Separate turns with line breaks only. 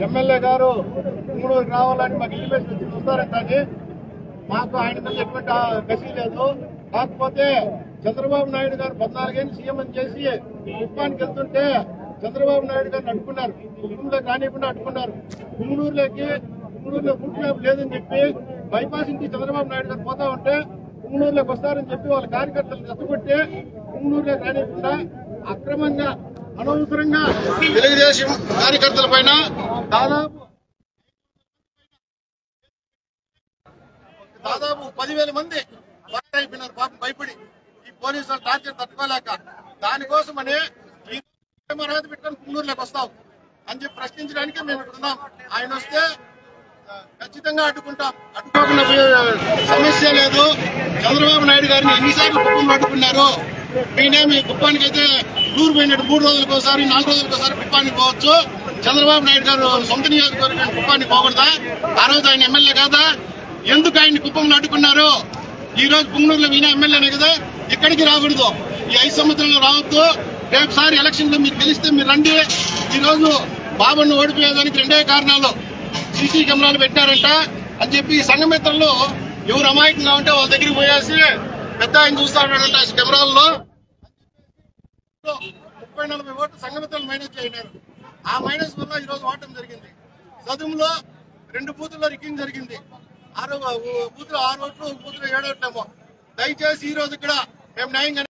MLA గారు పుంగనూరుకి రావాలని మాకు ఇన్విటేషన్ వచ్చి చూస్తారని కానీ మాకు ఆయన మీద ఎటువంటి గసి లేదు. కాకపోతే చంద్రబాబు నాయుడు గారు 14 ఏళ్ళు సీఎం అని చేసి కుప్పానికి వెళ్తుంటే చంద్రబాబు నాయుడు గారిని అడ్డుకున్నారు, కుప్పంలోకి రానియకుండా అడ్డుకున్నారు. పుంగనూరులో ఫుడ్ మ్యాప్ లేదని చెప్పి బైపాస్ నుంచి చంద్రబాబు నాయుడు గారు పోతా ఉంటే పుంగనూరులోకి వస్తారని చెప్పి వాళ్ళ కార్యకర్తలు రెచ్చగొట్టి పుంగనూరులోకి రానియకుండా అక్రమంగా అనవసరంగా తెలుగుదేశం కార్యకర్తల పైన దాదాపు 10,000 మంది అయిపోయినారు పాపం భయపడి ఈ పోలీసులు టార్చర్ తట్టుకోలేక. దానికోసమని ఈ అర్హత పెట్టుకొని పుంగనూరులోకి వస్తాం అని చెప్పి ప్రశ్నించడానికి మేము ఇక్కడ ఉన్నాం. ఆయన వస్తే ఖచ్చితంగా అడ్డుకుంటాం. అడ్డుకోకుండా సమస్య లేదు. చంద్రబాబు నాయుడు గారిని ఎన్నిసార్లు కుప్పంలో అడ్డుకున్నారు. ఈయనేమి కుప్పానికి అయితే టూర్ పోయినట్టు 3 రోజులకు ఒకసారి 4 రోజులకు ఒకసారి కుప్పానికి పోవచ్చు. చంద్రబాబు నాయుడు గారు సొంత నియోజకవర్గానికి కుప్పానికి పోకూడదా? ఆ రోజు ఆయన ఎమ్మెల్యే కాదా? ఎందుకు ఆయన్ని కుప్పంలో అడ్డుకున్నారు? ఈ రోజు పుంగనూరులో ఈయన ఎమ్మెల్యేనే కదా, ఇక్కడికి రాకూడదు. ఈ 5 సంవత్సరాలు రావద్దు. రేపుసారి ఎలక్షన్ లో మీరు గెలిస్తే మీరు రండి. ఈ రోజు బాబును ఓడిపోయేదానికి 2 కారణాలు. సీసీ కెమెరాలు పెట్టారంట అని చెప్పి సంఘమిత్రులు ఎవరు అమాయకంగా ఉంటే వాళ్ళ దగ్గరికి పోయేసి పెద్ద ఆయన చూస్తా ఉన్నాడంట కెమెరాల్లో. 30-40 ఓట్లు సంఘమిత్రులు మైనస్ అయినారు. ఆ మైనస్ వల్ల ఈ రోజు ఓటం జరిగింది. సదుములో 2 బూతుల్లో రిగ్గింగ్ జరిగింది. 6 బూతులు 6 ఓట్లు, బూతులు 7 ఓట్లేమో. దయచేసి ఈ రోజు ఇక్కడ మేము న్యాయంగా